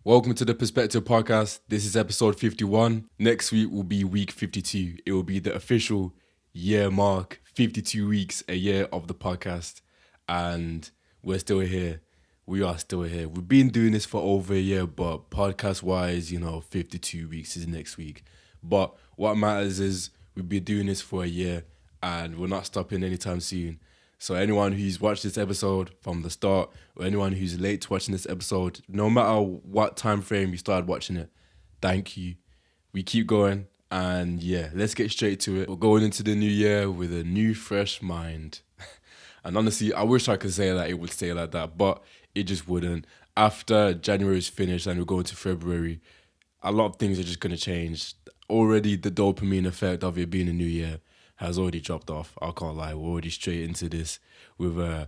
Welcome to the Perspective Podcast. This is episode 51. Next week will be week 52. It will be the official year mark, 52 weeks, a year of the podcast. And we're still here. We are still here. We've been doing this for over a year, but podcast wise, 52 weeks is next week. But what matters is we've been doing this for a year and we're not stopping anytime soon. So anyone who's watched this episode from the start or anyone who's late to watching this episode, no matter what time frame you started watching it, thank you. We keep going and yeah, let's get straight to it. We're going into the new year with a new fresh mind. And honestly, I wish I could say that it would stay like that, but it just wouldn't. After January's finished and we're going to February, a lot of things are just going to change. Already the dopamine effect of it being a new year has already dropped off. I can't lie. We're already straight into this with a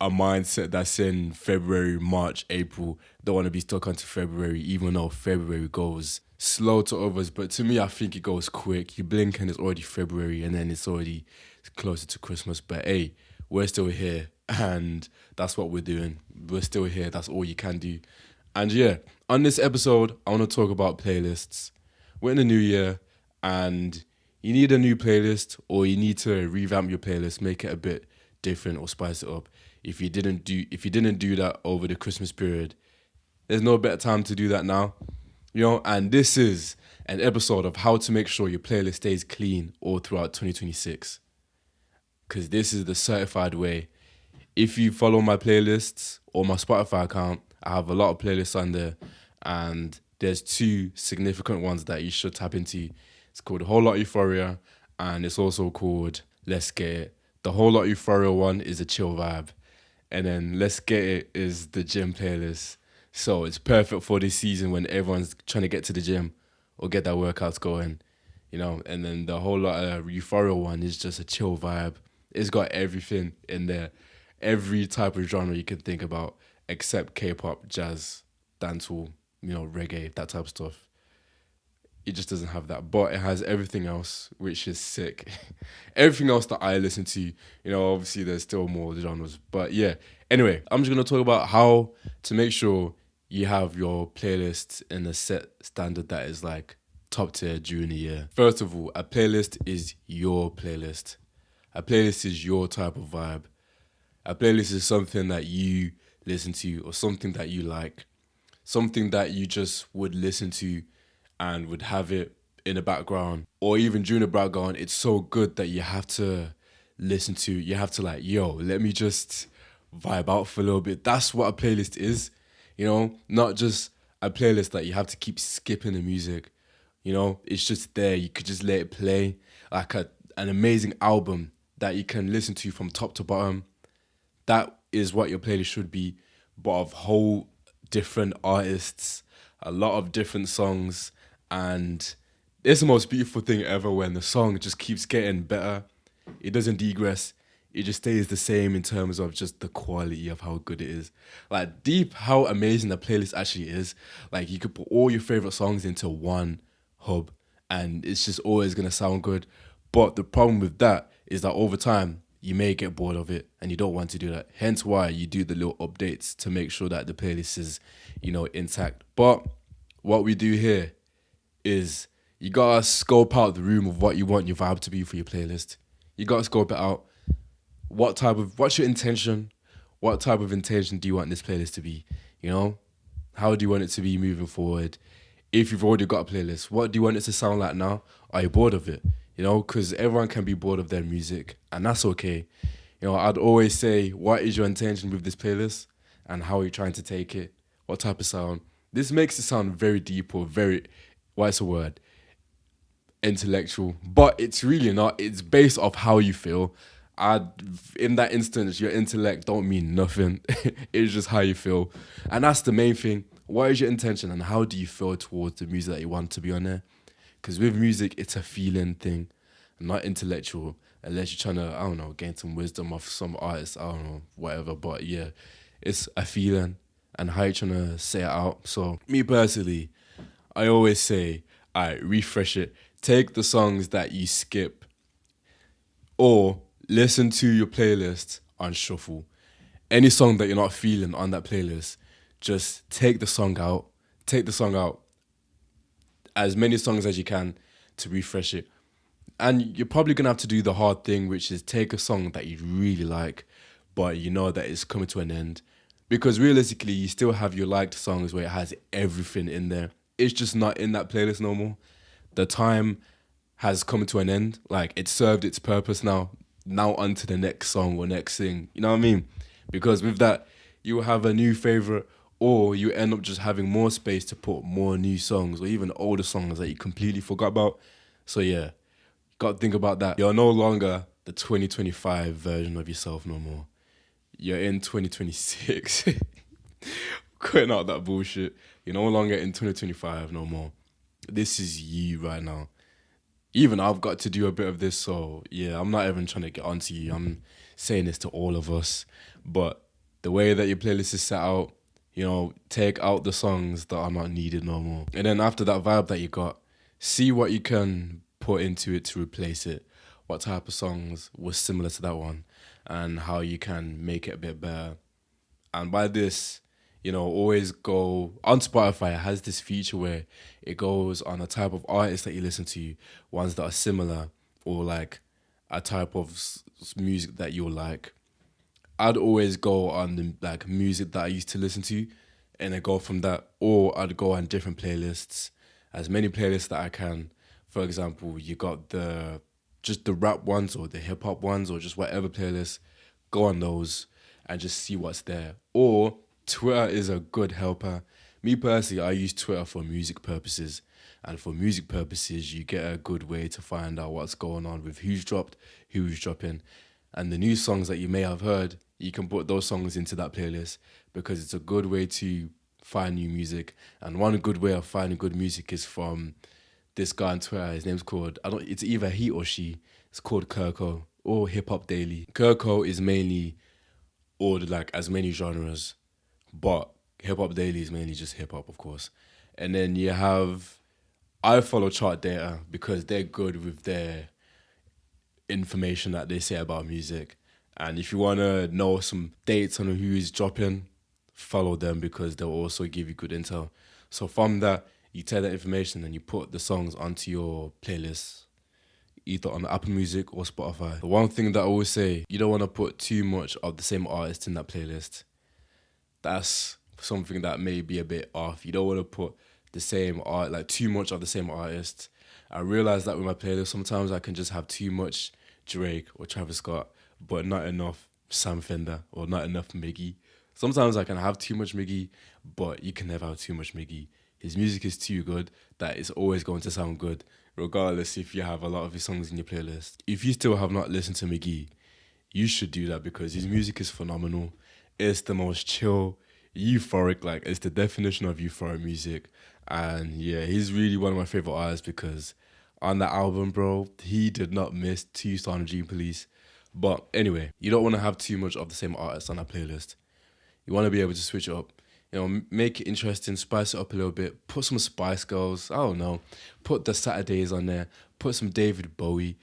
mindset that's in February, March, April. Don't want to be stuck onto February, even though February goes slow to others. But to me, I think it goes quick. You blink and it's already February and then it's already closer to Christmas. But hey, we're still here and that's what we're doing. We're still here. That's all you can do. And yeah, on this episode, I want to talk about playlists. We're in the new year and you need a new playlist or you need to revamp your playlist, make it a bit different or spice it up. If you didn't do that over the Christmas period, there's no better time to do that now. And this is an episode of how to make sure your playlist stays clean all throughout 2026. Because this is the certified way. If you follow my playlists or my Spotify account, I have a lot of playlists on there, and there's two significant ones that you should tap into. It's called Whole Lot Euphoria, and it's also called Let's Get It. The Whole Lot Euphoria one is a chill vibe, and then Let's Get It is the gym playlist. So it's perfect for this season when everyone's trying to get to the gym or get their workouts going, And then the Whole Lot Euphoria one is just a chill vibe. It's got everything in there, every type of genre you can think about, except K-pop, jazz, dancehall, reggae, that type of stuff. It just doesn't have that, but it has everything else, which is sick. Everything else that I listen to, obviously there's still more genres, but yeah. Anyway, I'm just gonna talk about how to make sure you have your playlist in a set standard that is like top tier during the year. First of all, a playlist is your playlist. A playlist is your type of vibe. A playlist is something that you listen to or something that you like, something that you just would listen to and would have it in the background or even during the background. It's so good that you have to listen to, you have to let me just vibe out for a little bit. That's what a playlist is, not just a playlist that you have to keep skipping the music. It's just there. You could just let it play like an amazing album that you can listen to from top to bottom. That is what your playlist should be, but of whole different artists, a lot of different songs, and it's the most beautiful thing ever when the song just keeps getting better. It doesn't digress. It just stays the same in terms of just the quality of how good it is. Like deep how amazing the playlist actually is. Like you could put all your favorite songs into one hub and it's just always gonna sound good. But the problem with that is that over time you may get bored of it and you don't want to do that. Hence why you do the little updates to make sure that the playlist is, intact. But what we do here is you gotta scope out the room of what you want your vibe to be for your playlist. You gotta scope it out. What's your intention? What type of intention do you want this playlist to be? How do you want it to be moving forward? If you've already got a playlist, what do you want it to sound like now? Are you bored of it? Because everyone can be bored of their music and that's okay. I'd always say, what is your intention with this playlist and how are you trying to take it? What type of sound? This makes it sound very deep or very, what's the word? Intellectual, but it's really not. It's based off how you feel. In that instance, your intellect don't mean nothing. It's just how you feel, and that's the main thing. What is your intention, and how do you feel towards the music that you want to be on there? Because with music, it's a feeling thing, not intellectual. Unless you're trying to, I don't know, gain some wisdom off some artist, I don't know, whatever. But yeah, it's a feeling, and how you're trying to say it out. So me personally, I always say, all right, refresh it. Take the songs that you skip or listen to your playlist on shuffle. Any song that you're not feeling on that playlist, just take the song out, take the song out, as many songs as you can to refresh it. And you're probably gonna have to do the hard thing, which is take a song that you really like, but you know that it's coming to an end. Because realistically, you still have your liked songs where it has everything in there. It's just not in that playlist no more. The time has come to an end. Like, it served its purpose now. Now on to the next song or next thing. You know what I mean? Because with that, you will have a new favorite, or you end up just having more space to put more new songs or even older songs that you completely forgot about. So yeah, got to think about that. You're no longer the 2025 version of yourself no more. You're in 2026. Cutting out that bullshit. You're no longer in 2025 no more. This is you right now. Even I've got to do a bit of this, so yeah, I'm not even trying to get onto you. I'm saying this to all of us. But the way that your playlist is set out, take out the songs that are not needed no more. And then after that vibe that you got, see what you can put into it to replace it. What type of songs was similar to that one, and how you can make it a bit better. And by this, always go on Spotify. It has this feature where it goes on a type of artist that you listen to, ones that are similar, or like a type of music that you'll like. I'd always go on the like music that I used to listen to, and I go from that, or I'd go on different playlists, as many playlists that I can. For example, you got just the rap ones or the hip hop ones or just whatever playlist. Go on those and just see what's there. Or Twitter is a good helper. Me personally, I use Twitter for music purposes. And for music purposes, you get a good way to find out what's going on with who's dropped, who's dropping. And the new songs that you may have heard, you can put those songs into that playlist, because it's a good way to find new music. And one good way of finding good music is from this guy on Twitter. His name's called, it's either he or she. It's called Kirko, or Hip Hop Daily. Kirko is mainly ordered like as many genres, but Hip Hop Daily is mainly just hip hop, of course. And then I follow Chart Data because they're good with their information that they say about music. And if you want to know some dates on who is dropping, follow them because they'll also give you good intel. So from that, you take that information and you put the songs onto your playlist, either on Apple Music or Spotify. The one thing that I always say, you don't want to put too much of the same artist in that playlist. That's something that may be a bit off. You don't want to put the same art, like too much of the same artist. I realize that with my playlist, sometimes I can just have too much Drake or Travis Scott, but not enough Sam Fender or not enough Miggy. Sometimes I can have too much Miggy, but you can never have too much Miggy. His music is too good that it's always going to sound good, regardless if you have a lot of his songs in your playlist. If you still have not listened to Miggy, you should do that because his music is phenomenal. It's the most chill, euphoric, like it's the definition of euphoric music. And yeah, he's really one of my favorite artists because on that album, bro, he did not miss Tucson Dream Police. But anyway, you don't want to have too much of the same artist on that playlist. You want to be able to switch it up. Make it interesting, spice it up a little bit. Put some Spice Girls, I don't know. Put the Saturdays on there. Put some David Bowie.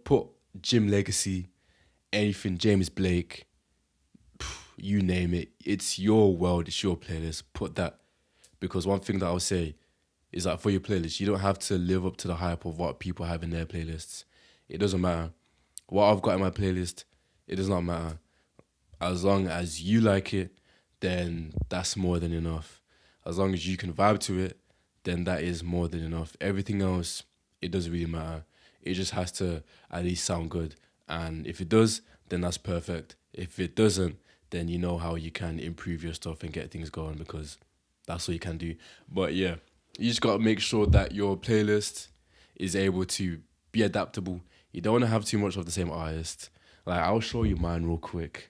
Put Jim Legacy, anything, James Blake. You name it. It's your world, it's your playlist. Put that. Because one thing that I'll say is that for your playlist, you don't have to live up to the hype of what people have in their playlists. It doesn't matter. What I've got in my playlist, it does not matter. As long as you like it, then that's more than enough. As long as you can vibe to it, then that is more than enough. Everything else, it doesn't really matter. It just has to at least sound good. And if it does, then that's perfect. If it doesn't, then you know how you can improve your stuff and get things going, because that's what you can do. But yeah, you just got to make sure that your playlist is able to be adaptable. You don't want to have too much of the same artist. Like, I'll show you mine real quick.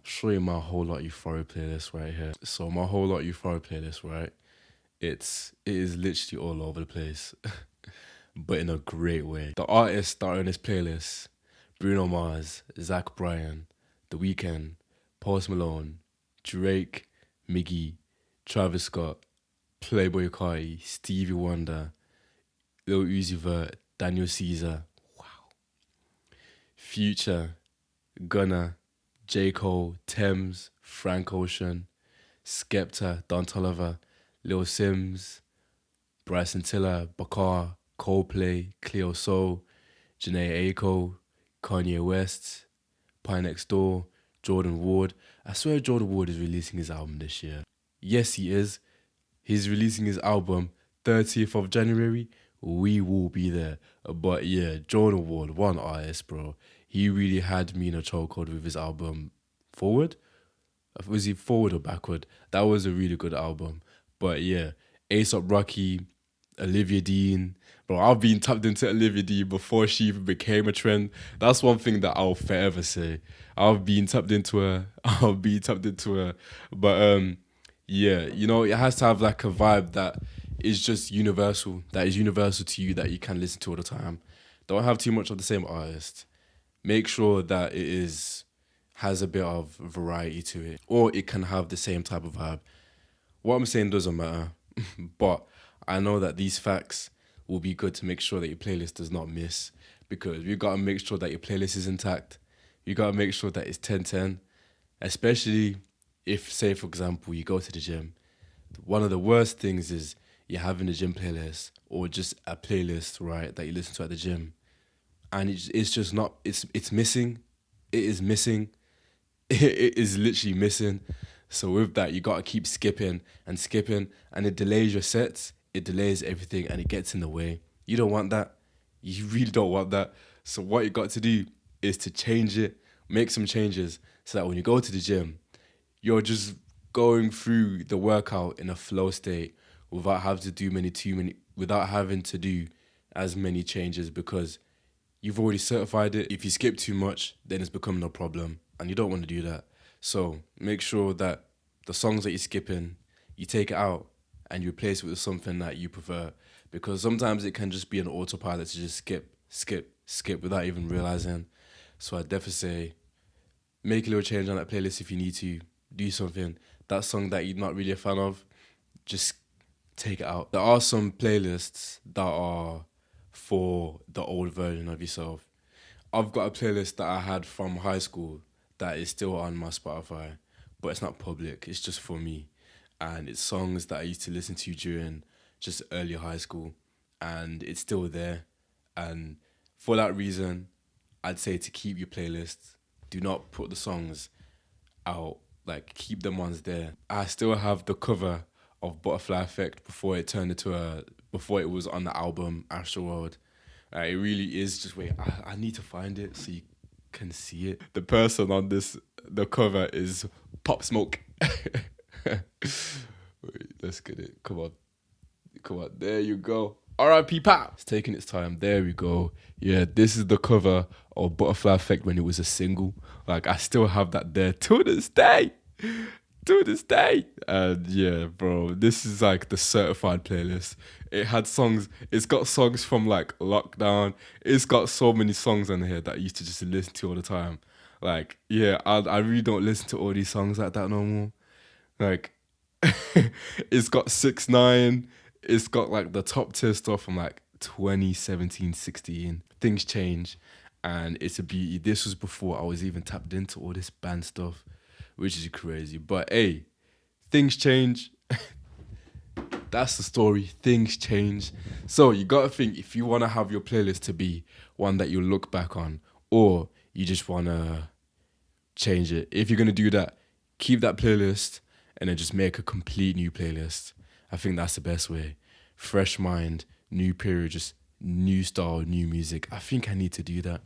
Show you my Whole Lot Euphoria playlist right here. So my Whole Lot Euphoria playlist, right? It is literally all over the place, but in a great way. The artists that are in this playlist: Bruno Mars, Zach Bryan, The Weeknd, Post Malone, Drake, Miggy, Travis Scott, Playboi Carti, Stevie Wonder, Lil Uzi Vert, Daniel Caesar, Future, Gunna, J. Cole, Thames, Frank Ocean, Skepta, Don Toliver, Lil Sims, Bryson Tiller, Bakar, Coldplay, Cleo Soul, Janae Aiko, Kanye West, Pie Next Door, Jordan Ward. I swear Jordan Ward is releasing his album this year. Yes, he is. He's releasing his album 30th of January. We will be there. But yeah, Jordan Ward, one artist, bro. He really had me in a chokehold with his album Forward. Was he forward or backward? That was a really good album. But yeah, ASAP Rocky, Olivia Dean. Bro, I've been tapped into Olivia Dean before she even became a trend. That's one thing that I'll forever say. I've been tapped into her. I'll be tapped into her. But yeah, it has to have like a vibe that is just universal. That is universal to you that you can listen to all the time. Don't have too much of the same artist. Make sure that it has a bit of variety to it, or it can have the same type of vibe. What I'm saying doesn't matter, but I know that these facts will be good to make sure that your playlist does not miss, because you got to make sure that your playlist is intact. You got to make sure that it's 10/10, especially if, say, for example, you go to the gym. One of the worst things is you're having a gym playlist or just a playlist, right, that you listen to at the gym, and it's just not, it's missing. It is missing. It is literally missing. So with that, you gotta keep skipping and skipping, and it delays your sets. It delays everything, and it gets in the way. You don't want that. You really don't want that. So what you got to do is to change it, make some changes, so that when you go to the gym, you're just going through the workout in a flow state without having to do without having to do as many changes, because you've already certified it. If you skip too much, then it's becoming a problem, and you don't want to do that. So make sure that the songs that you're skipping, you take it out and you replace it with something that you prefer, because sometimes it can just be an autopilot to just skip, skip, skip without even realizing. So I'd definitely say make a little change on that playlist if you need to. Do something. That song that you're not really a fan of, just take it out. There are some playlists that are for the old version of yourself. I've got a playlist that I had from high school that is still on my Spotify, but it's not public. It's just for me, and it's songs that I used to listen to during just early high school, and it's still there. And for that reason, I'd say to keep your playlist. Do not put the songs out. Like, keep them ones there. I still have the cover of Butterfly Effect before it was on the album Astroworld. It really is just, wait, I need to find it so you can see it. The person on the cover is Pop Smoke. Wait, let's get it. Come on. There you go. R.I.P. Pop. It's taking its time. There we go. Yeah, this is the cover of Butterfly Effect when it was a single. Like, I still have that there to this day. To this day. And yeah, bro, this is like the certified playlist. It's got songs from like lockdown. It's got so many songs on here that I used to just listen to all the time. Like, yeah, I really don't listen to all these songs like that no more. Like, it's got 6ix9ine. It's got like the top tier stuff from like 2017, 16. Things change, and it's a beauty. This was before I was even tapped into all this band stuff, which is crazy. But hey, things change. That's the story. Things change. So you gotta think, if you wanna have your playlist to be one that you look back on, or you just wanna change it. If you're gonna do that, keep that playlist and then just make a complete new playlist. I think that's the best way. Fresh mind, new period, just new style, new music. I think I need to do that.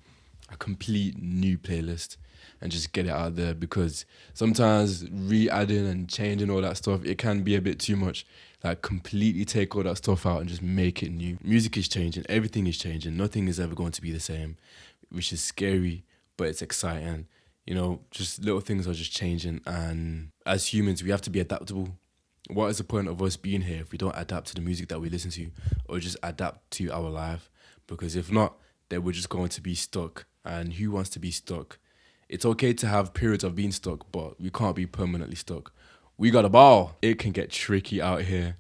A complete new playlist and just get it out there, because sometimes re-adding and changing all that stuff, it can be a bit too much. Like, completely take all that stuff out and just make it new. Music is changing. Everything is changing. Nothing is ever going to be the same, which is scary, but it's exciting. Just little things are just changing, and as humans, we have to be adaptable. What is the point of us being here if we don't adapt to the music that we listen to, or just adapt to our life? Because if not, then we're just going to be stuck, and who wants to be stuck? It's okay to have periods of being stuck, but we can't be permanently stuck. We got a ball. It can get tricky out here.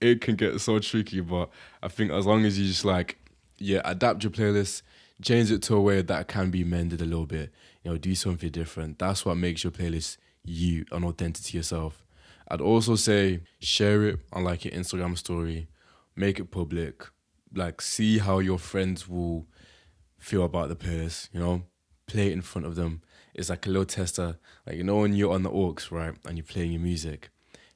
It can get so tricky, but I think as long as you just adapt your playlist, change it to a way that can be mended a little bit, do something different. That's what makes your playlist you, and authentic to yourself. I'd also say share it on like your Instagram story, make it public, like see how your friends will feel about the playlist, play it in front of them. It's like a little tester. Like, when you're on the aux, right, and you're playing your music,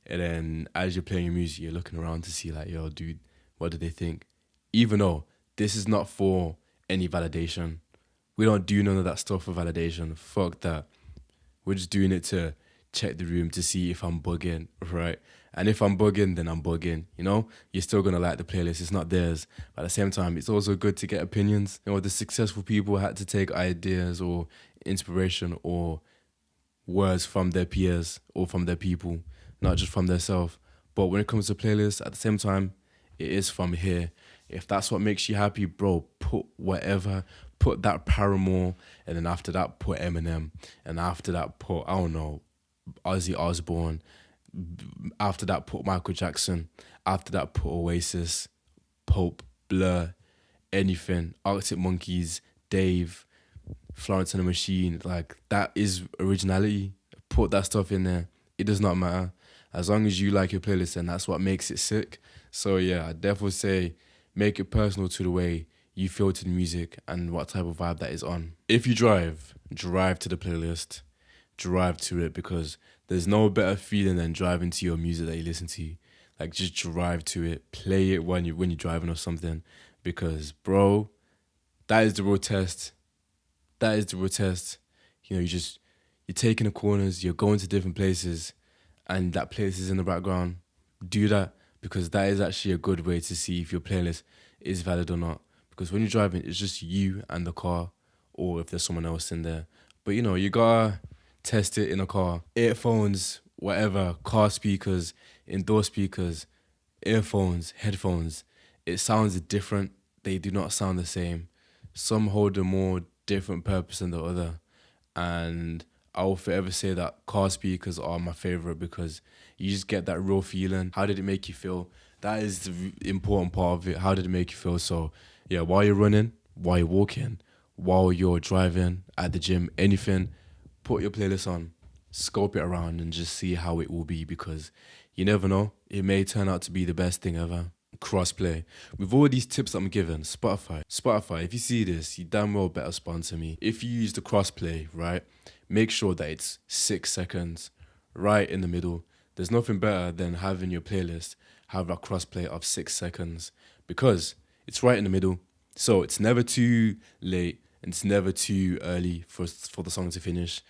and then as you're playing your music, you're looking around to see, like, yo, dude, what do they think? Even though this is not for any validation. We don't do none of that stuff for validation. Fuck that. We're just doing it to check the room to see if I'm bugging, right? And if I'm bugging, then I'm bugging. You're still gonna like the playlist. It's not theirs. But at the same time, it's also good to get opinions. The successful people had to take ideas or inspiration or words from their peers or from their people, not just from themselves. But when it comes to playlists, at the same time, it is from here. If that's what makes you happy, bro, put whatever, put that Paramore, and then after that, put Eminem, and after that, put, I don't know, Ozzy Osbourne, after that, put Michael Jackson, after that, put Oasis, Pope, Blur, anything, Arctic Monkeys, Dave, Florence and the Machine. Like, that is originality. Put that stuff in there. It does not matter. As long as you like your playlist, and that's what makes it sick. So yeah, I definitely say make it personal to the way you feel to the music and what type of vibe that is on. If you drive to the playlist, drive to it, because there's no better feeling than driving to your music that you listen to. Like, just drive to it, play it when you're driving or something, because bro, that is the real test. That is the real test. You're taking the corners, you're going to different places, and that place is in the background. Do that, because that is actually a good way to see if your playlist is valid or not. Because when you're driving, it's just you and the car, or if there's someone else in there. But you gotta test it in a car. Earphones, whatever, car speakers, indoor speakers, earphones, headphones. It sounds different. They do not sound the same. Some hold a more different purpose than the other. And I will forever say that car speakers are my favorite, because you just get that real feeling. How did it make you feel? That is the important part of it. How did it make you feel? So yeah, while you're running, while you're walking, while you're driving, at the gym, anything, put your playlist on, scope it around, and just see how it will be, because you never know. It may turn out to be the best thing ever. Crossplay. With all these tips I'm giving, Spotify, if you see this, you damn well better sponsor me. If you use the crossplay, right, make sure that it's 6 seconds, right in the middle. There's nothing better than having your playlist have a crossplay of 6 seconds, because it's right in the middle. So it's never too late and it's never too early for the song to finish.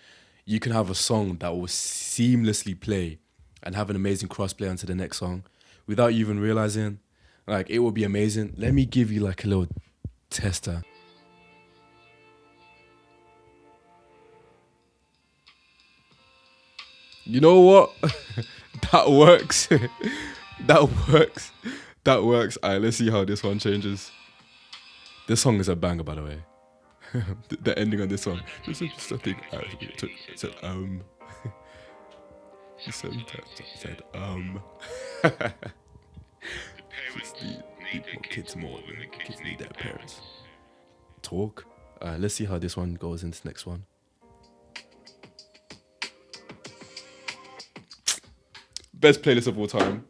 You can have a song that will seamlessly play and have an amazing crossplay onto the next song without you even realizing. Like, it will be amazing. Let me give you like a little tester. You know what? That works. That works. That works. All right, let's see how this one changes. This song is a banger, by the way. The ending on this song. This is just a thing. It said, He said, Need kids more than kids need their parents. Talk. Let's see how this one goes into the next one. Best playlist of all time.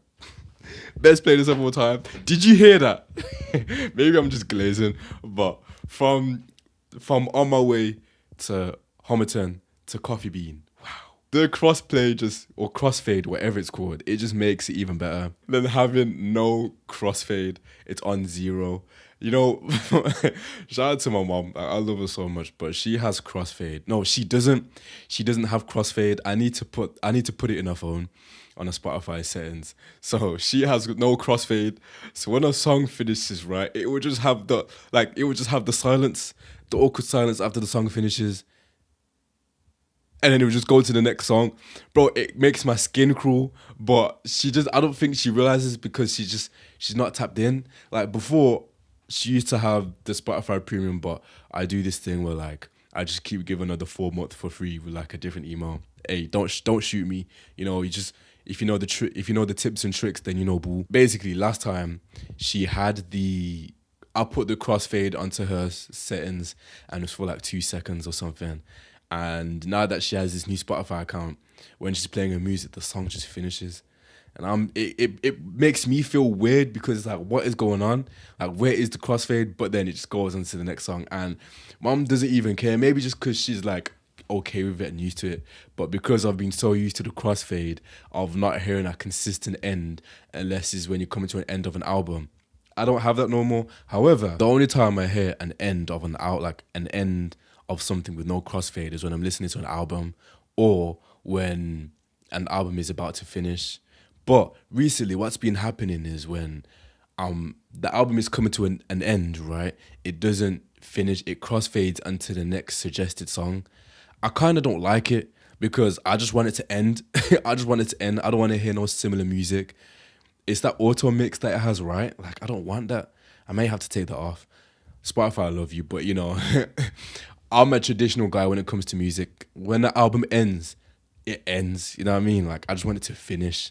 Best playlist of all time. Did you hear that? Maybe I'm just glazing, but from On My Way to Homerton to Coffee Bean, wow. The crossplay or crossfade, whatever it's called, it just makes it even better than having no crossfade. It's on zero. Shout out to my mom. I love her so much, but she has crossfade. No, she doesn't. She doesn't have crossfade. I need to put it in her phone on her Spotify settings. So she has no crossfade. So when a song finishes, right, it would just have the silence, the awkward silence after the song finishes. And then it would just go to the next song. Bro, it makes my skin crawl. But I don't think she realizes, because she's not tapped in. Like, before, she used to have the Spotify premium, but I do this thing where, like, I just keep giving her the 4 month for free with like a different email. Hey, don't shoot me. If you know the tips and tricks, then boo. Basically, last time she had I put the crossfade onto her settings, and it was for like 2 seconds or something. And now that she has this new Spotify account, when she's playing her music, the song just finishes. And it makes me feel weird because it's like, what is going on? Like, where is the crossfade? But then it just goes on to the next song, and mom doesn't even care. Maybe just because she's like okay with it and used to it. But because I've been so used to the crossfade of not hearing a consistent end, unless it's when you're coming to an end of an album, I don't have that no more. However, the only time I hear an end of like an end of something with no crossfade is when I'm listening to an album, or when an album is about to finish. But recently, what's been happening is when the album is coming to an end, right? It doesn't finish, it crossfades onto the next suggested song. I kind of don't like it because I just want it to end. I just want it to end. I don't want to hear no similar music. It's that auto mix that it has, right? Like, I don't want that. I may have to take that off. Spotify, I love you, but you know, I'm a traditional guy when it comes to music. When the album ends, it ends. You know what I mean? Like, I just want it to finish.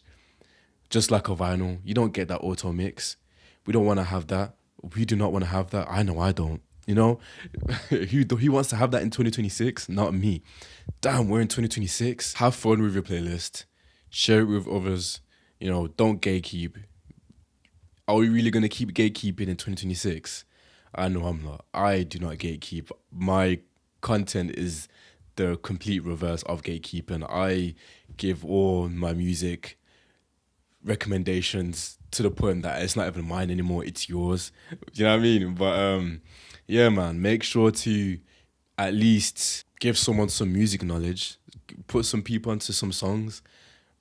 Just like a vinyl, you don't get that auto mix. We don't want to have that. We do not want to have that. I know I don't. You know, who wants to have that in 2026? Not me. Damn, we're in 2026. Have fun with your playlist. Share it with others. You know, don't gatekeep. Are we really gonna keep gatekeeping in 2026? I know I'm not. I do not gatekeep. My content is the complete reverse of gatekeeping. I give all my music recommendations to the point that it's not even mine anymore, it's yours. Do you know what I mean? But yeah, man, make sure to at least give someone some music knowledge, put some people onto some songs,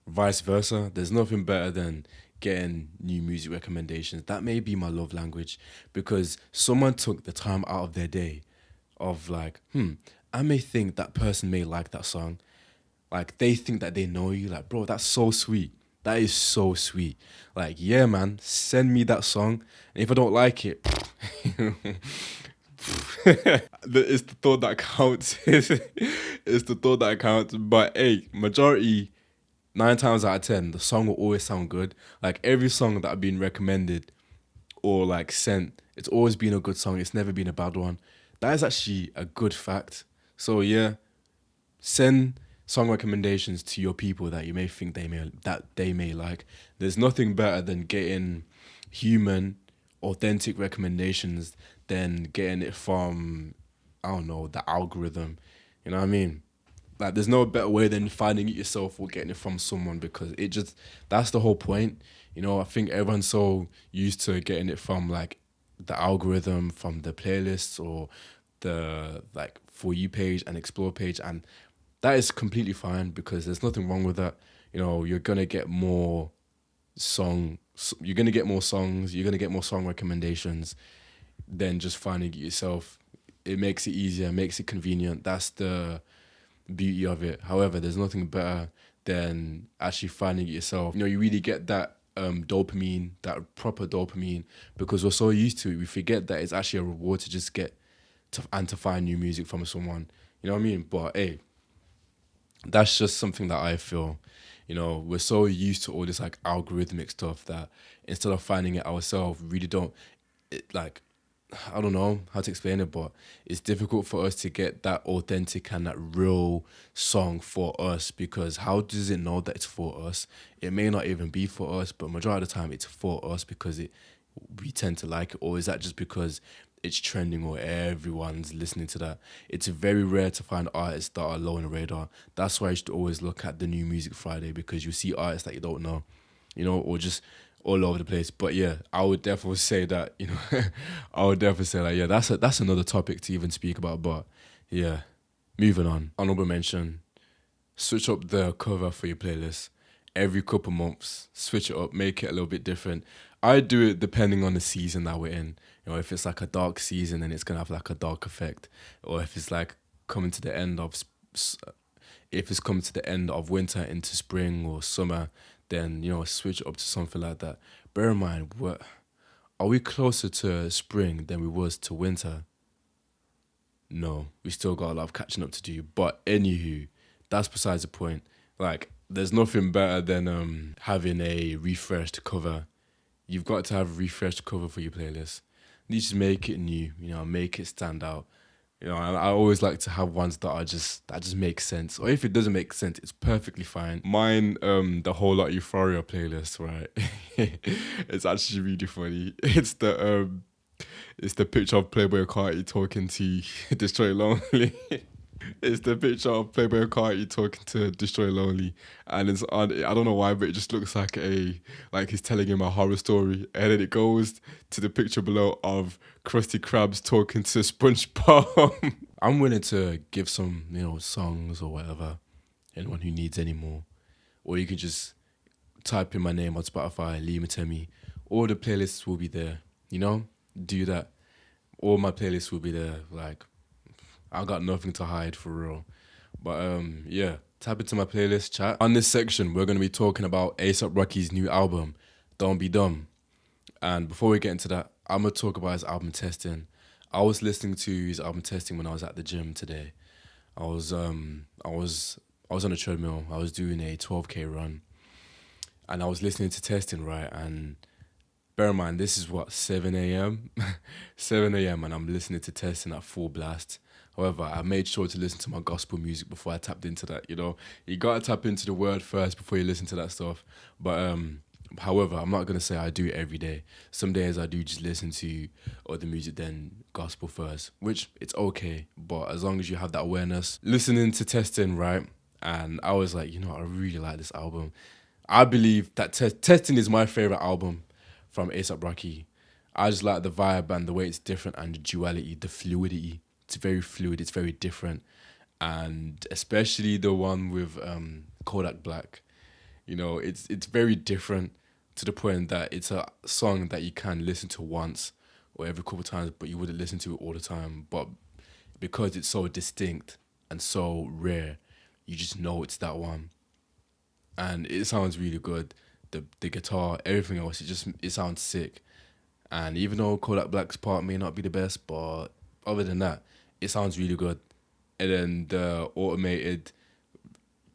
vice versa. There's nothing better than getting new music recommendations. That may be my love language, because someone took the time out of their day of like, I may think that person may like that song. Like, they think that they know you. Like, bro, that's so sweet. That is so sweet. Like, yeah, man, send me that song. And if I don't like it, it's the thought that counts. It's the thought that counts. But hey, majority, 9 times out of 10, the song will always sound good. Like, every song that I've been recommended or like sent, it's always been a good song. It's never been a bad one. That is actually a good fact. So yeah, send song recommendations to your people that you may think they may like. There's nothing better than getting human, authentic recommendations than getting it from, I don't know, the algorithm. You know what I mean? Like, there's no better way than finding it yourself or getting it from someone, because it just, that's the whole point. You know, I think everyone's so used to getting it from like the algorithm, from the playlists or the like For You page and Explore page, and that is completely fine because there's nothing wrong with that. You know, you're gonna get more you're gonna get more songs, you're gonna get more song recommendations than just finding it yourself. It makes it easier, makes it convenient. That's the beauty of it. However, there's nothing better than actually finding it yourself. You know, you really get that dopamine, that proper dopamine, because we're so used to it. We forget that it's actually a reward to just get to find new music from someone. You know what I mean? But hey, that's just something that I feel. You know, we're so used to all this like algorithmic stuff that instead of finding it ourselves, we really don't. Like, I don't know how to explain it, but it's difficult for us to get that authentic and that real song for us, because how does it know that it's for us? It may not even be for us, but majority of the time it's for us because we tend to like it. Or is that just because it's trending or everyone's listening to that? It's very rare to find artists that are low on the radar. That's why you should always look at the New Music Friday, because you see artists that you don't know, you know, or just all over the place. But yeah, I would definitely say that, you know, I would definitely say that, yeah, that's another topic to even speak about. But yeah, moving on. Honorable mention, switch up the cover for your playlist every couple months. Switch it up, make it a little bit different. I do it depending on the season that we're in. You know, if it's like a dark season, then it's gonna have like a dark effect. Or if it's like coming to the end of if it's coming to the end of winter into spring or summer, then, you know, switch it up to something like that. Bear in mind, are we closer to spring than we was to winter? No, we still got a lot of catching up to do. But anywho, that's besides the point. Like, there's nothing better than having a refreshed cover. You've got to have a refreshed cover for your playlist. You just make it new, you know, make it stand out. You know, I always like to have ones that just make sense. Or if it doesn't make sense, it's perfectly fine. Mine, the whole lot Euphoria playlist, right? It's actually really funny. It's the picture of Playboy Carti talking to Destroy Lonely. It's the picture of Playboy Carti talking to Destroy Lonely, and it's on. I don't know why, but it just looks like he's telling him a horror story, and then it goes to the picture below of Krusty Krabs talking to SpongeBob. I'm willing to give some, songs or whatever, anyone who needs any more, or you can just type in my name on Spotify, Liam Temi. All the playlists will be there. Do that. All my playlists will be there. Like, I got nothing to hide for real. But yeah, tap into my playlist chat. On this section, we're gonna be talking about ASAP Rocky's new album, Don't Be Dumb. And before we get into that, I'm gonna talk about his album Testing. I was listening to his album Testing when I was at the gym today. I was on a treadmill. I was doing a 12K run, and I was listening to Testing, right? And bear in mind, this is what, 7 a.m. 7 a.m. and I'm listening to Testing at full blast. However, I made sure to listen to my gospel music before I tapped into that. You gotta tap into the word first before you listen to that stuff. But however, I'm not gonna say I do it every day. Some days I do just listen to other music then gospel first, which it's okay. But as long as you have that awareness, listening to Testing, right? And I was like, I really like this album. I believe that Testing is my favorite album from ASAP Rocky. I just like the vibe and the way it's different and the duality, the fluidity. It's very fluid, it's very different. And especially the one with Kodak Black. It's very different to the point that it's a song that you can listen to once or every couple of times, but you wouldn't listen to it all the time. But because it's so distinct and so rare, you just know it's that one. And it sounds really good. The guitar, everything else, it sounds sick. And even though Kodak Black's part may not be the best, but other than that, it sounds really good. And then the automated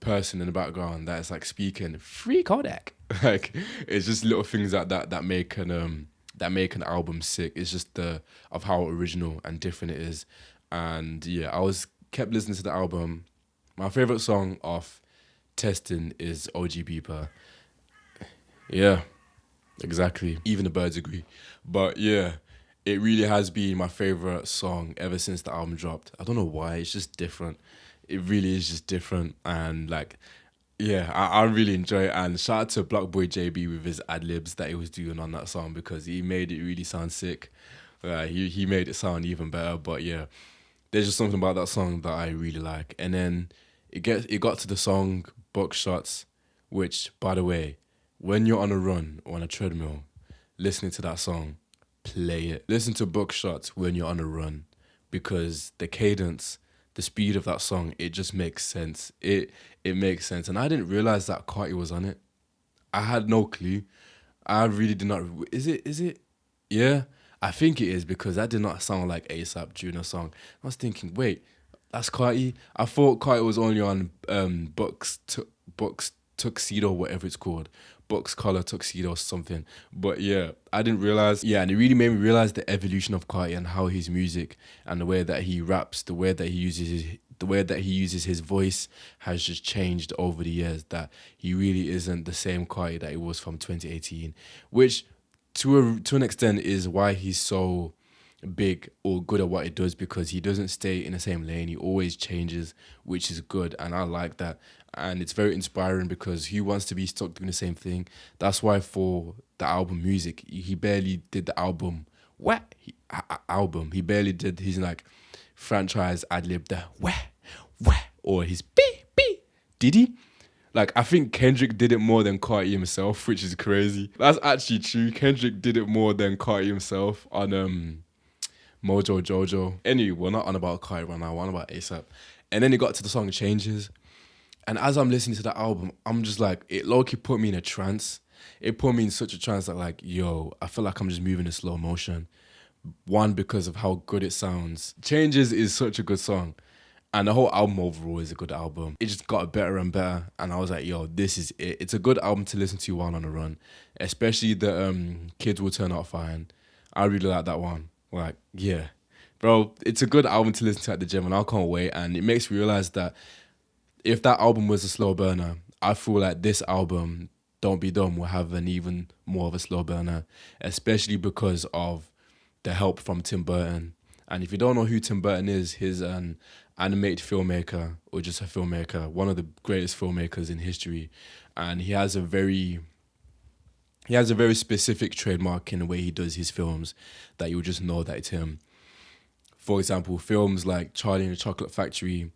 person in the background that's like speaking free Kodak. Like, it's just little things like that make an album sick. It's just of how original and different it is. And yeah, kept listening to the album. My favorite song off Testing is OG Beeper. Yeah, exactly. Even the birds agree. But yeah, it really has been my favorite song ever since the album dropped. I don't know why. It's just different. It really is just different. And like, yeah, I really enjoy it. And shout out to Block Boy JB with his ad libs that he was doing on that song, because he made it really sound sick. He made it sound even better. But yeah, there's just something about that song that I really like. And then it got to the song Buckshots, which, by the way, when you're on a run or on a treadmill, listening to that song, play it. Listen to Buckshots when you're on a run, because the cadence, the speed of that song, it just makes sense. It makes sense. And I didn't realize that Carti was on it. I had no clue. I really did not. Is it? Yeah, I think it is, because that did not sound like ASAP during the song. I was thinking, wait, that's Carti? I thought Carti was only on Bucks Tuxedo, whatever it's called. Bucks Collar Tuxedo or something. But yeah, I didn't realize. Yeah, and it really made me realize the evolution of Carti and how his music and the way that he raps, the way that he uses his voice has just changed over the years. That he really isn't the same Carti that he was from 2018, which to an extent is why he's so big or good at what he does, because he doesn't stay in the same lane. He always changes, which is good, and I like that. And it's very inspiring, because he wants to be stuck doing the same thing. That's why for the album Music, he barely did the album. Album. He barely did his like franchise ad lib, the or his beep. Did he? Like, I think Kendrick did it more than Carti himself, which is crazy. That's actually true. Kendrick did it more than Carti himself on Mojo Jojo. Anyway, we're not on about Carti right now, we're on about ASAP. And then it got to the song Changes. And as I'm listening to that album, I'm just like, it low-key put me in a trance. It put me in such a trance that like, yo, I feel like I'm just moving in slow motion. One, because of how good it sounds. Changes is such a good song. And the whole album overall is a good album. It just got better and better. And I was like, yo, this is it. It's a good album to listen to while on a run. Especially the Kids Will Turn Out Fine. I really like that one. Like, yeah. Bro, it's a good album to listen to at the gym, and I can't wait. And it makes me realize that if that album was a slow burner, I feel like this album, Don't Be Dumb, will have an even more of a slow burner, especially because of the help from Tim Burton. And if you don't know who Tim Burton is, he's an animated filmmaker or just a filmmaker, one of the greatest filmmakers in history. And he has a very specific trademark in the way he does his films that you'll just know that it's him. For example, films like Charlie and the Chocolate Factory,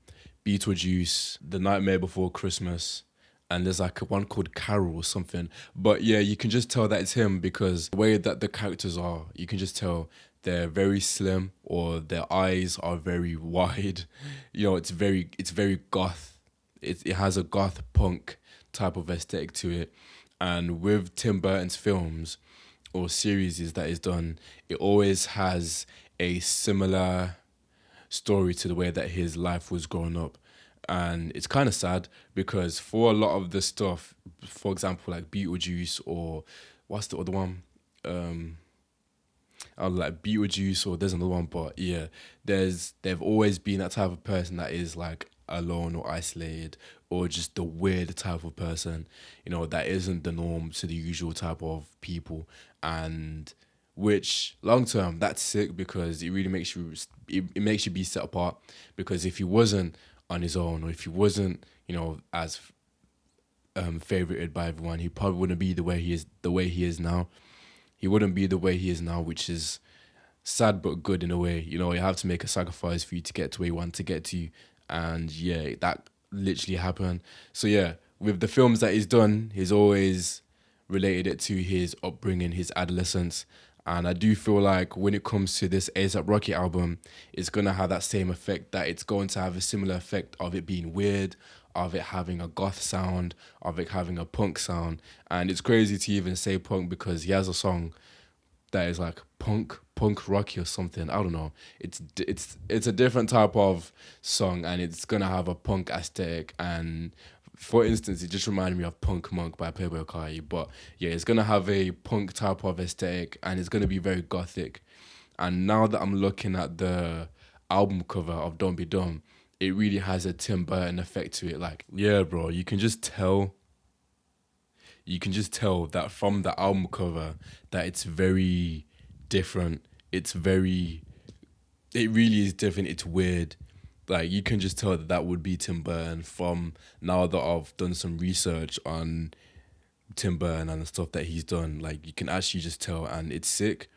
Beetlejuice, The Nightmare Before Christmas, and there's like one called Carol or something. But yeah, you can just tell that it's him because the way that the characters are, you can just tell they're very slim or their eyes are very wide. It's very goth. It has a goth punk type of aesthetic to it. And with Tim Burton's films or series that he's done, it always has a similar story to the way that his life was growing up. And it's kind of sad because for a lot of the stuff, for example, like Beetlejuice or what's the other one? Like Beetlejuice or there's another one, but yeah, they've always been that type of person that is like alone or isolated or just the weird type of person, that isn't the norm to the usual type of people. And which long term that's sick because it really makes you it makes you be set apart because if he wasn't on his own or if he wasn't as favorited by everyone, he probably wouldn't be the way he is now. He wouldn't be the way he is now, which is sad but good in a way. You have to make a sacrifice for you to get to where you want to get to. And yeah, that literally happened. So yeah, with the films that he's done, he's always related it to his upbringing, his adolescence. And I do feel like when it comes to this ASAP Rocky album, it's gonna have that same effect, that it's going to have a similar effect of it being weird, of it having a goth sound, of it having a punk sound. And it's crazy to even say punk because he has a song that is like punk rocky or something. I don't know. It's a different type of song and it's gonna have a punk aesthetic. And for instance, it just reminded me of Punk Monk by Playboy Carti. But yeah, it's gonna have a punk type of aesthetic and it's gonna be very gothic. And now that I'm looking at the album cover of Don't Be Dumb, it really has a Tim Burton effect to it. Like, yeah, bro, you can just tell that from the album cover that it's very different. It really is different. It's weird. Like you can just tell that that would be Tim Burton from now that I've done some research on Tim Burton and the stuff that he's done. Like you can actually just tell, and it's sick.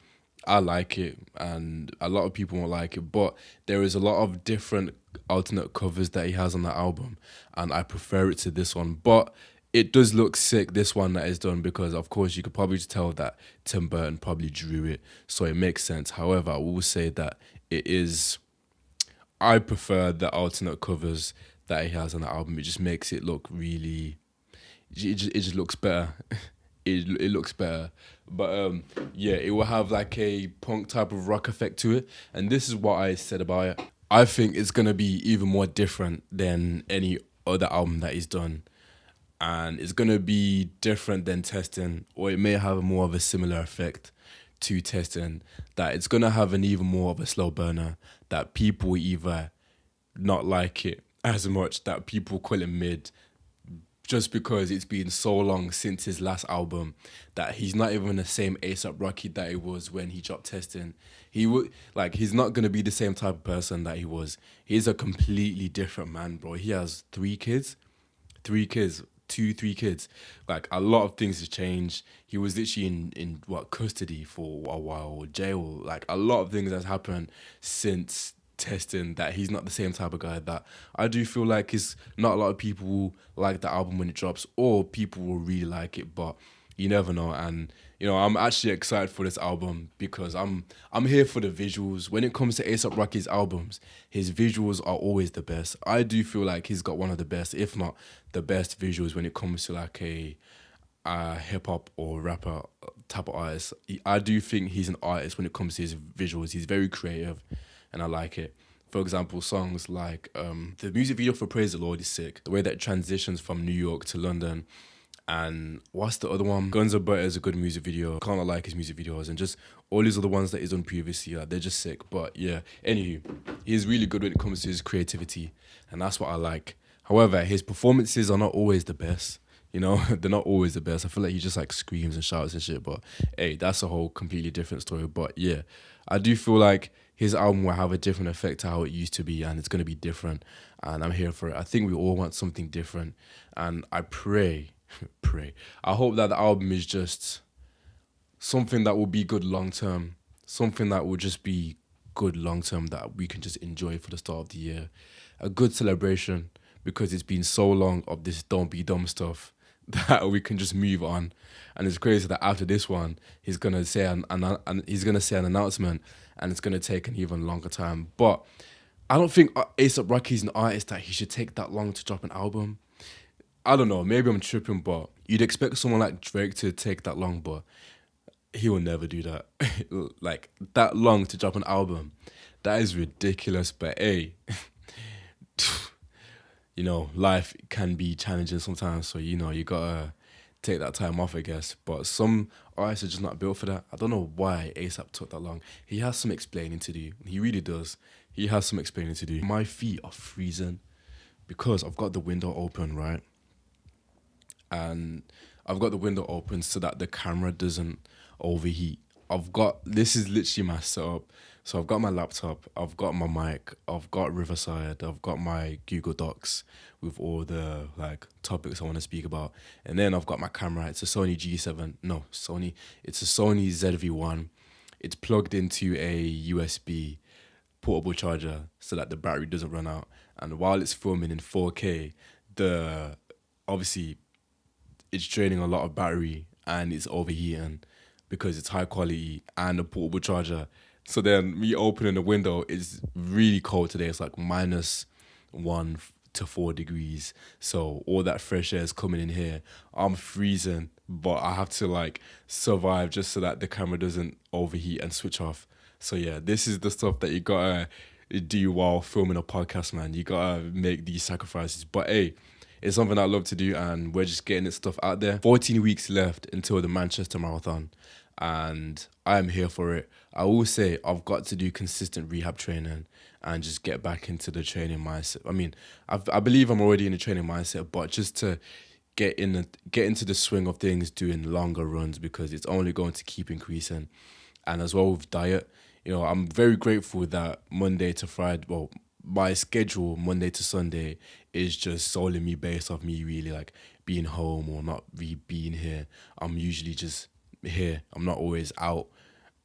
I like it, and a lot of people won't like it, but there is a lot of different alternate covers that he has on the album, and I prefer it to this one. But it does look sick, this one that is done, because of course you could probably just tell that Tim Burton probably drew it, so it makes sense. However, I will say that it is. I prefer the alternate covers that he has on the album. It just makes it look really it just looks better. It looks better. But yeah, it will have like a punk type of rock effect to it. And this is what I said about it. I think it's gonna be even more different than any other album that he's done. And it's gonna be different than Testing, or it may have more of a similar effect to Testing. That it's gonna have an even more of a slow burner. That people either not like it as much, that people call it mid, just because it's been so long since his last album that he's not even the same ASAP Rocky that he was when he dropped Testing. He's not gonna be the same type of person that he was. He's a completely different man, bro. He has three kids, two, three kids. Like a lot of things have changed. He was literally in what custody for a while, or jail. Like a lot of things has happened since Testing, that he's not the same type of guy. That I do feel like is not a lot of people will like the album when it drops, or people will really like it, but you never know. And I'm actually excited for this album because I'm here for the visuals. When it comes to ASAP Rocky's albums, his visuals are always the best. I do feel like he's got one of the best, if not the best visuals when it comes to like a hip hop or rapper type of artist. I do think he's an artist when it comes to his visuals. He's very creative, and I like it. For example, songs like the music video for Praise the Lord is sick. The way that it transitions from New York to London, And what's the other one? Guns N' Butter is a good music video. Kind of like his music videos, and just all these other ones that he's done previously, they're just sick. But yeah, anywho, he's really good when it comes to his creativity, and that's what I like. However, his performances are not always the best. You know, they're not always the best. I feel like he just like screams and shouts and shit. But hey, that's a whole completely different story. But yeah, I do feel like his album will have a different effect to how it used to be, and it's gonna be different. And I'm here for it. I think we all want something different, and I pray, pray. I hope that the album is just something that will be good long term, something that will just be good long term that we can just enjoy for the start of the year. A good celebration because it's been so long of this don't be dumb stuff that we can just move on. And it's crazy that after this one, he's gonna say he's gonna say an announcement, and it's gonna take an even longer time. But I don't think ASAP Rocky's an artist that he should take that long to drop an album. I don't know, maybe I'm tripping, but you'd expect someone like Drake to take that long, but he will never do that. Like that long to drop an album, that is ridiculous. But hey, life can be challenging sometimes, so you gotta take that time off, I guess. But some artists are just not built for that. I don't know why ASAP took that long. He has some explaining to do. He really does. He has some explaining to do. My feet are freezing because I've got the window open, right? And I've got the window open so that the camera doesn't overheat. This is literally my setup. So I've got my laptop, I've got my mic, I've got Riverside, I've got my Google Docs with all the like topics I want to speak about. And then I've got my camera. It's a Sony G7. No, Sony. It's a Sony ZV-1. It's plugged into a USB portable charger so that the battery doesn't run out. And while it's filming in 4K, the obviously it's draining a lot of battery and it's overheating because it's high quality and a portable charger. So then me opening the window is really cold today. It's like -1 to 4 degrees. So all that fresh air is coming in here. I'm freezing, but I have to like survive just so that the camera doesn't overheat and switch off. So yeah, this is the stuff that you gotta do while filming a podcast, man. You gotta make these sacrifices. But hey, it's something I love to do, and we're just getting this stuff out there. 14 weeks left until the Manchester Marathon, and I am here for it. I will say I've got to do consistent rehab training and just get back into the training mindset. I mean, I believe I'm already in the training mindset, but just to get into the swing of things, doing longer runs because it's only going to keep increasing. And as well with diet, I'm very grateful that Monday to Friday, well, my schedule Monday to Sunday is just solely me based off me really like being home or not really being here. I'm usually just here. I'm not always out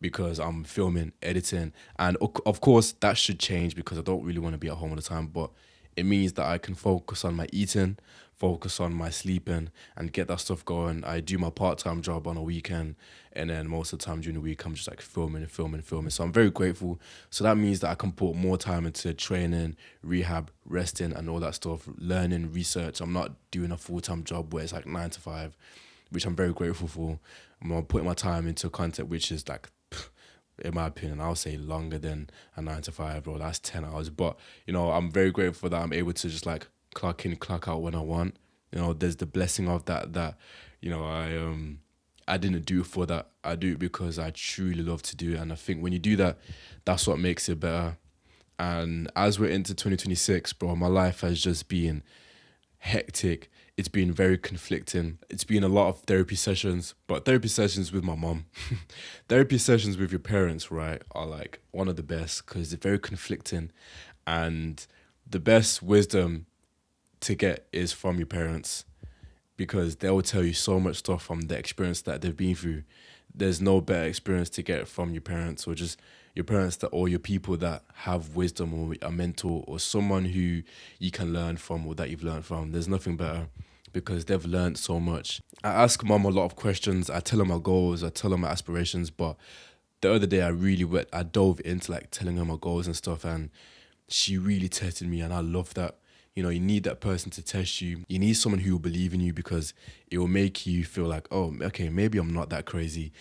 because I'm filming, editing, and of course that should change because I don't really want to be at home all the time. But it means that I can focus on my eating, focus on my sleeping, and get that stuff going. I do my part-time job on a weekend, and then most of the time during the week I'm just like filming and filming and filming. So I'm very grateful. So that means that I can put more time into training, rehab, resting, and all that stuff, learning, research. I'm not doing a full-time job where it's like 9 to 5, which I'm very grateful for. I'm putting my time into content which is like, in my opinion, I'll say longer than a 9 to 5, bro. That's 10 hours. But, I'm very grateful that I'm able to just like clock in, clock out when I want. There's the blessing of that, I didn't do it for that. I do it because I truly love to do it. And I think when you do that, that's what makes it better. And as we're into 2026, bro, my life has just been hectic. It's been very conflicting. It's been a lot of therapy sessions, but therapy sessions with my mom. Therapy sessions with your parents, right, are like one of the best because they're very conflicting. And the best wisdom to get is from your parents because they will tell you so much stuff from the experience that they've been through. There's no better experience to get from your parents or just your parents or your people that have wisdom or a mentor or someone who you can learn from or that you've learned from. There's nothing better because they've learned so much. I ask mom a lot of questions. I tell her my goals. I tell her my aspirations. But the other day I dove into like telling her my goals and stuff, and she really tested me, and I love that. You need that person to test you. You need someone who will believe in you because it will make you feel like, oh, okay, maybe I'm not that crazy,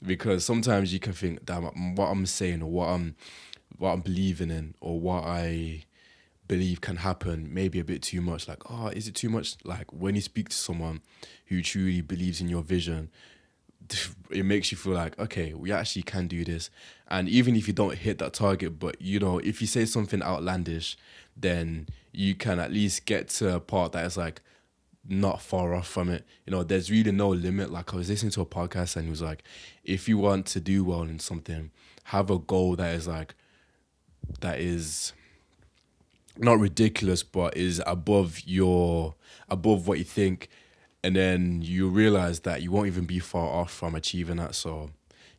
because sometimes you can think that what I'm saying or what I'm believing in or what I believe can happen maybe a bit too much. Like, oh, is it too much? Like when you speak to someone who truly believes in your vision, it makes you feel like, okay, we actually can do this. And even if you don't hit that target, but if you say something outlandish, then you can at least get to a part that is like not far off from it. There's really no limit. Like I was listening to a podcast and he was like, if you want to do well in something, have a goal that is not ridiculous, but is above what you think, and then you realize that you won't even be far off from achieving that. So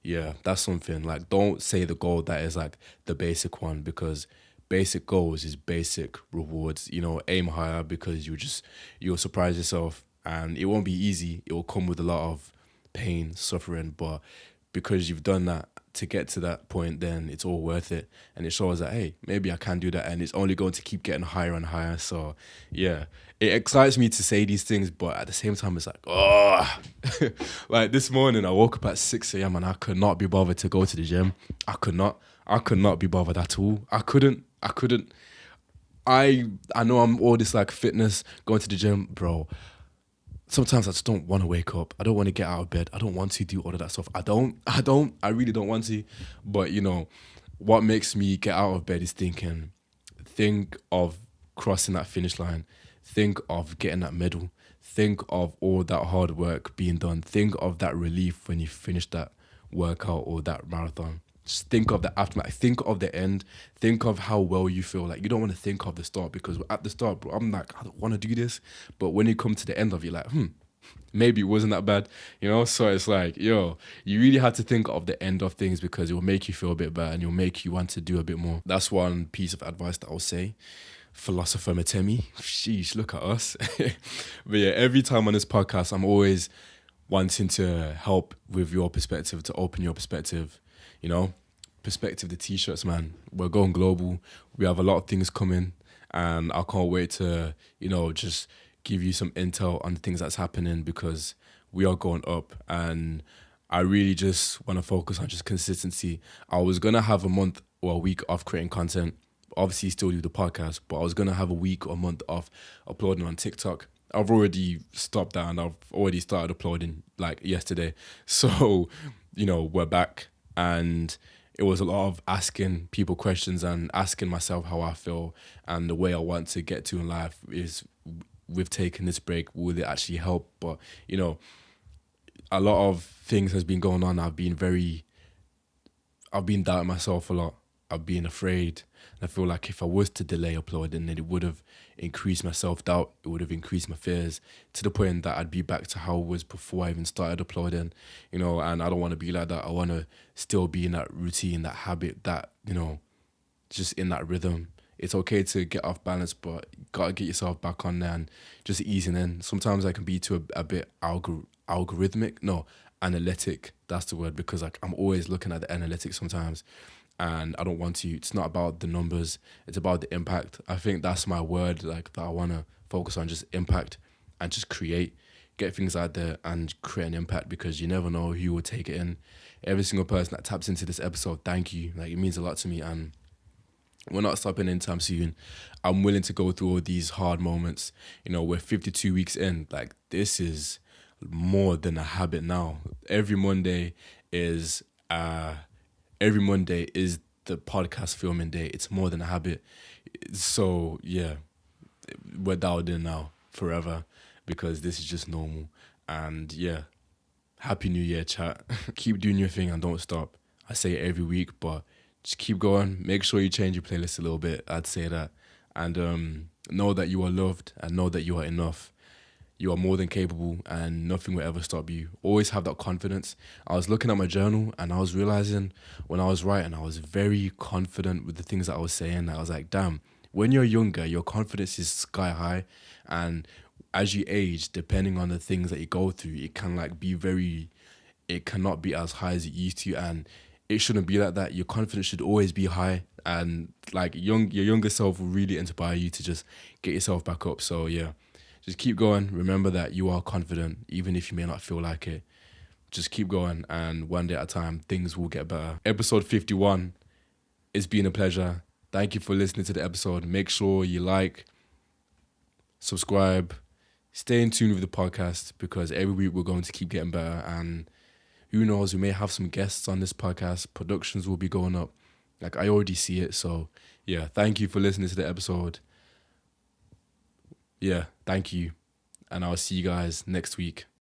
yeah, that's something. Like, don't say the goal that is like the basic one, because basic goals is basic rewards. Aim higher, because you'll surprise yourself, and it won't be easy. It will come with a lot of pain, suffering, but because you've done that to get to that point, then it's all worth it. And it shows that, hey, maybe I can do that, and it's only going to keep getting higher and higher. So yeah, it excites me to say these things, but at the same time, it's like, oh, like this morning I woke up at 6 a.m. and I could not be bothered to go to the gym. I could not be bothered at all. I couldn't. I know I'm all this like fitness, going to the gym, bro. Sometimes I just don't want to wake up. I don't want to get out of bed. I don't want to do all of that stuff. I really don't want to. But what makes me get out of bed is think of crossing that finish line. Think of getting that medal. Think of all that hard work being done. Think of that relief when you finish that workout or that marathon. Just think of the aftermath. Think of the end. Think of how well you feel. Like, you don't want to think of the start, because at the start, bro, I'm like, I don't want to do this. But when you come to the end of it, like, maybe it wasn't that bad, So it's like, you really have to think of the end of things, because it will make you feel a bit better and it'll make you want to do a bit more. That's one piece of advice that I'll say. Philosopher Matemi. Sheesh, look at us. But yeah, every time on this podcast, I'm always wanting to help with your perspective, to open your perspective. Perspective, the t-shirts, man. We're going global. We have a lot of things coming, and I can't wait to, just give you some intel on the things that's happening, because we are going up, and I really just want to focus on just consistency. I was going to have a month or a week of creating content, obviously still do the podcast, but I was going to have a week or a month of uploading on TikTok. I've already stopped that, and I've already started uploading like yesterday. So, we're back. And it was a lot of asking people questions and asking myself how I feel, and the way I want to get to in life is, with taking this break, will it actually help? But, a lot of things has been going on. I've been doubting myself a lot. I've been afraid. I feel like if I was to delay uploading, then it would have increased my self-doubt. It would have increased my fears, to the point that I'd be back to how I was before I even started uploading, and I don't want to be like that. I want to still be in that routine, that habit, that, just in that rhythm. It's okay to get off balance, but you got to get yourself back on there and just easing in. Sometimes I can be too a bit algorithmic. No, analytic. That's the word, because like I'm always looking at the analytics sometimes. And I don't want to. It's not about the numbers. It's about the impact. I think that's my word, like, that I want to focus on, just impact, and just get things out there and create an impact, because you never know who will take it in. Every single person that taps into this episode, thank you. Like, it means a lot to me, and we're not stopping anytime soon. I'm willing to go through all these hard moments. We're 52 weeks in. Like, this is more than a habit now. Every Monday is the podcast filming day. It's more than a habit. So yeah, we're dialed in now forever, because this is just normal. And yeah, Happy New Year, chat. Keep doing your thing and don't stop. I say it every week, but just keep going. Make sure you change your playlist a little bit. I'd say that. And know that you are loved, and know that you are enough. You are more than capable, and nothing will ever stop you. Always have that confidence. I was looking at my journal, and I was realizing when I was writing, I was very confident with the things that I was saying. I was like, damn, when you're younger, your confidence is sky high. And as you age, depending on the things that you go through, it cannot be as high as it used to. And it shouldn't be like that. Your confidence should always be high. And like your younger self will really inspire you to just get yourself back up. So yeah. Just keep going. Remember that you are confident, even if you may not feel like it. Just keep going, and one day at a time, things will get better. Episode 51, it's been a pleasure. Thank you for listening to the episode. Make sure you like, subscribe, stay in tune with the podcast because every week we're going to keep getting better. And who knows, we may have some guests on this podcast. Productions will be going up. Like, I already see it. So, yeah, thank you for listening to the episode. Yeah, thank you. And I'll see you guys next week.